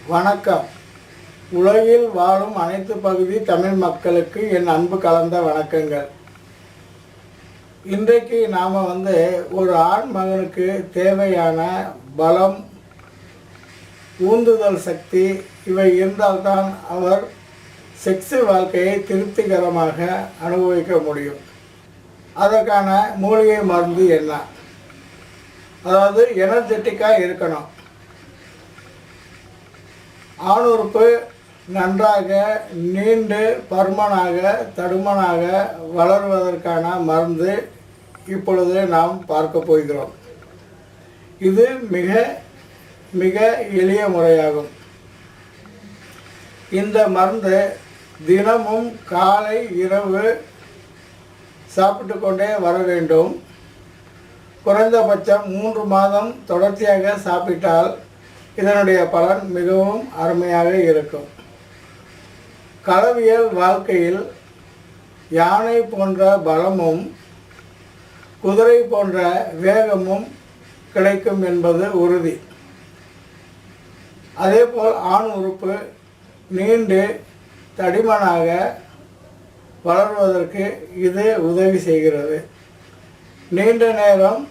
வணக்கம். உலகில் வாழும் அனைத்து பகுதி தமிழ் மக்களுக்கு என் அன்பு கலந்த வணக்கங்கள். இன்றைக்கு நாம் ஒரு ஆண் மகனுக்கு தேவையான பலம், ஊந்துதல் சக்தி இவை இருந்தால்தான் அவர் செக்ஸ் வாழ்க்கையை திருப்திகரமாக அனுபவிக்க முடியும். அதற்கான மூலிகை மருந்து என்ன? அதாவது எனர்ஜெட்டிக்காக இருக்கணும். ஆணுறுப்பு நன்றாக நீண்டு பருமனாக தடுமனாக வளருவதற்கான மருந்து இப்பொழுது நாம் பார்க்க போகிறோம். இது மிக மிக எளிய முறையாகும். இந்த மருந்து தினமும் காலை இரவு சாப்பிட்டு கொண்டே வர வேண்டும். குறைந்தபட்சம் 3 மாதம் தொடர்ச்சியாக சாப்பிட்டால் இதனுடைய பலன் மிகவும் அருமையாக இருக்கும். களவியல் வாழ்க்கையில் யானை போன்ற பலமும் குதிரை போன்ற வேகமும் கிடைக்கும் என்பது உறுதி. அதேபோல் ஆண் உறுப்பு நீண்டு தடிமனாக வளர்வதற்கு இது உதவி செய்கிறது. நீண்ட நேரம்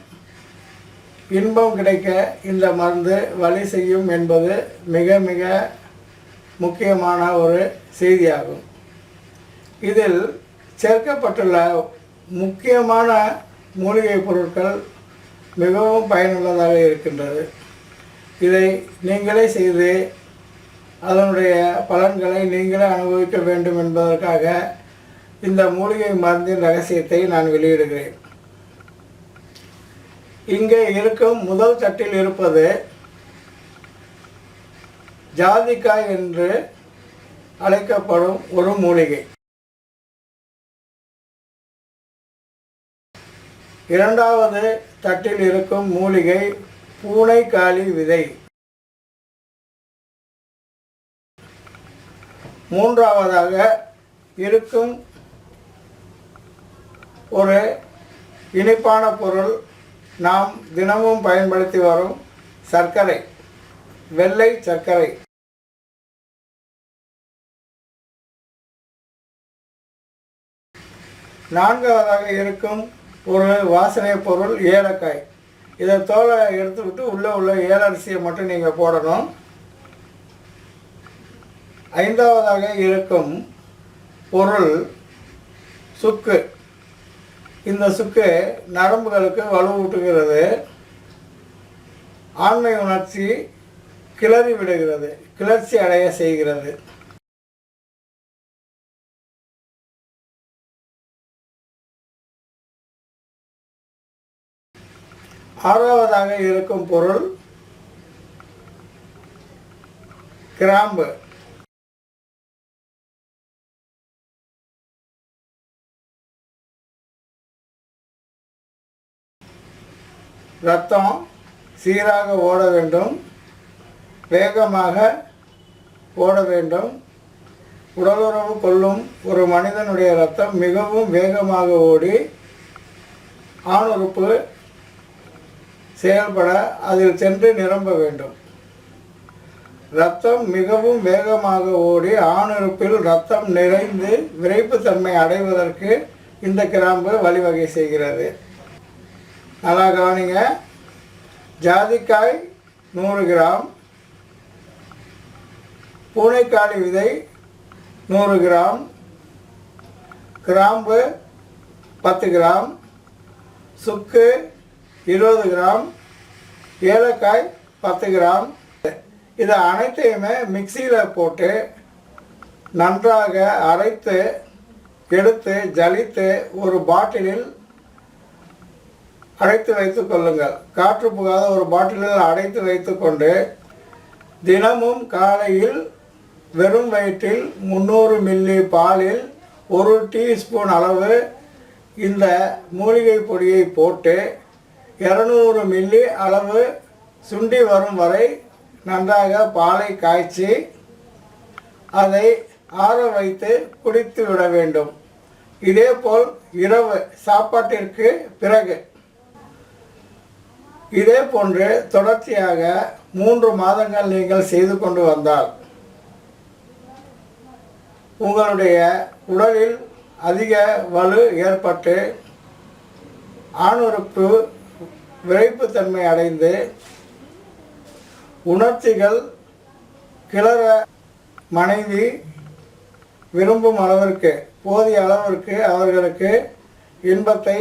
இன்பம் கிடைக்க இந்த மருந்து வழி செய்யும் என்பது மிக மிக முக்கியமான ஒரு செய்தியாகும். இதில் சேர்க்கப்பட்டுள்ள முக்கியமான மூலிகை பொருட்கள் மிகவும் பயனுள்ளதாக இருக்கின்றது. இதை நீங்களே செய்து அதனுடைய பலன்களை நீங்களே அனுபவிக்க வேண்டும் என்பதற்காக இந்த மூலிகை மருந்தின் ரகசியத்தை நான் வெளியிடுகிறேன். இங்கே இருக்கும் முதல் தட்டில் இருப்பது ஜாதிக்காய் என்று அழைக்கப்படும் ஒரு மூலிகை. இரண்டாவது தட்டில் இருக்கும் மூலிகை பூனைக்காளி விதை. மூன்றாவதாக இருக்கும் ஒரு இனிப்பான பொருள் நாம் தினமும் பயன்படுத்தி வரும் சர்க்கரை, வெள்ளை சர்க்கரை. நான்காவதாக இருக்கும் ஒரு வாசனை பொருள் ஏலக்காய். இதை தோலை எடுத்துக்கிட்டு உள்ள ஏலரிசியை மட்டும் நீங்கள் போடணும். ஐந்தாவதாக இருக்கும் பொருள் சுக்கு. இந்த சுக்கு நரம்புகளுக்கு வலுவூட்டுகிறது. ஆண்மை உணர்ச்சி கிளறி விடுகிறது, கிளர்ச்சி அடைய செய்கிறது. ஆறாவதாக இருக்கும் பொருள் கிராம்பு. இரத்தம் சீராக ஓட வேண்டும், வேகமாக ஓட வேண்டும். உடலுறவு கொள்ளும் ஒரு மனிதனுடைய இரத்தம் மிகவும் வேகமாக ஓடி ஆணுறுப்பு செயல்பட அதில் சென்று நிரம்ப வேண்டும். இரத்தம் மிகவும் வேகமாக ஓடி ஆணுறுப்பில் இரத்தம் நிறைந்து விரைப்புத்தன்மை அடைவதற்கு இந்த கிராம்பு வழிவகை செய்கிறது. நல்லா கவனிங்க. ஜாதிக்காய் 100 கிராம், பூனைக்காளி விதை 100 கிராம், கிராம்பு 10 கிராம், சுக்கு 20 கிராம், ஏலக்காய் 10 கிராம். இதை அனைத்தையுமே மிக்சியில் போட்டு நன்றாக அரைத்து எடுத்து ஜலித்து ஒரு பாட்டிலில் அடைத்து வைத்து கொள்ளுங்கள். காற்று புகாத ஒரு பாட்டிலில் அடைத்து வைத்து கொண்டு தினமும் காலையில் வெறும் வயிற்றில் 300 மில்லி பாலில் 1 டீஸ்பூன் அளவு இந்த மூலிகை பொடியை போட்டு 200 மில்லி அளவு சுண்டி வரும் வரை நன்றாக பாலை காய்ச்சி அதை ஆற வைத்து குடித்து விட வேண்டும். இதேபோல் இரவு சாப்பாட்டிற்கு பிறகு இதே போன்று தொடர்ச்சியாக 3 மாதங்கள் நீங்கள் செய்து கொண்டு வந்தால் உங்களுடைய உடலில் அதிக வலு ஏற்பட்டு ஆணுறுப்பு விரைப்புத்தன்மை அடைந்து உணர்ச்சிகள் கிளற மனைவி விரும்பும் அளவிற்கு போதிய அளவிற்கு அவர்களுக்கு இன்பத்தை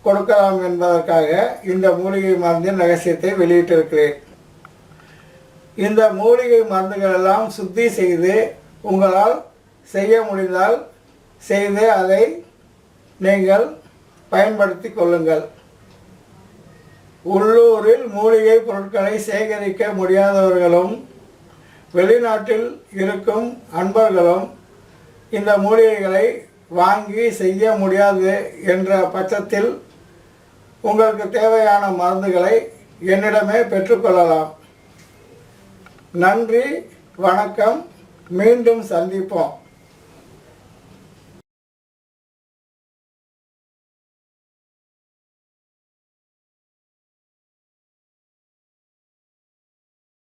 கொடுக்கலாம் என்பதற்காக இந்த மூலிகை மருந்தின் ரகசியத்தை வெளியிட்டிருக்கிறேன். இந்த மூலிகை மருந்துகள் எல்லாம் சுத்தி செய்து உங்களால் செய்ய முடிந்தால் செய்து அதை நீங்கள் பயன்படுத்தி கொள்ளுங்கள். உள்ளூரில் மூலிகை பொருட்களை சேகரிக்க முடியாதவர்களும் வெளிநாட்டில் இருக்கும் அன்பர்களும் இந்த மூலிகைகளை வாங்கி செய்ய முடியாது என்ற பட்சத்தில் உங்களுக்கு தேவையான மருந்துகளை என்னிடமே பெற்றுக்கொள்ளலாம். நன்றி, வணக்கம். மீண்டும் சந்திப்போம்.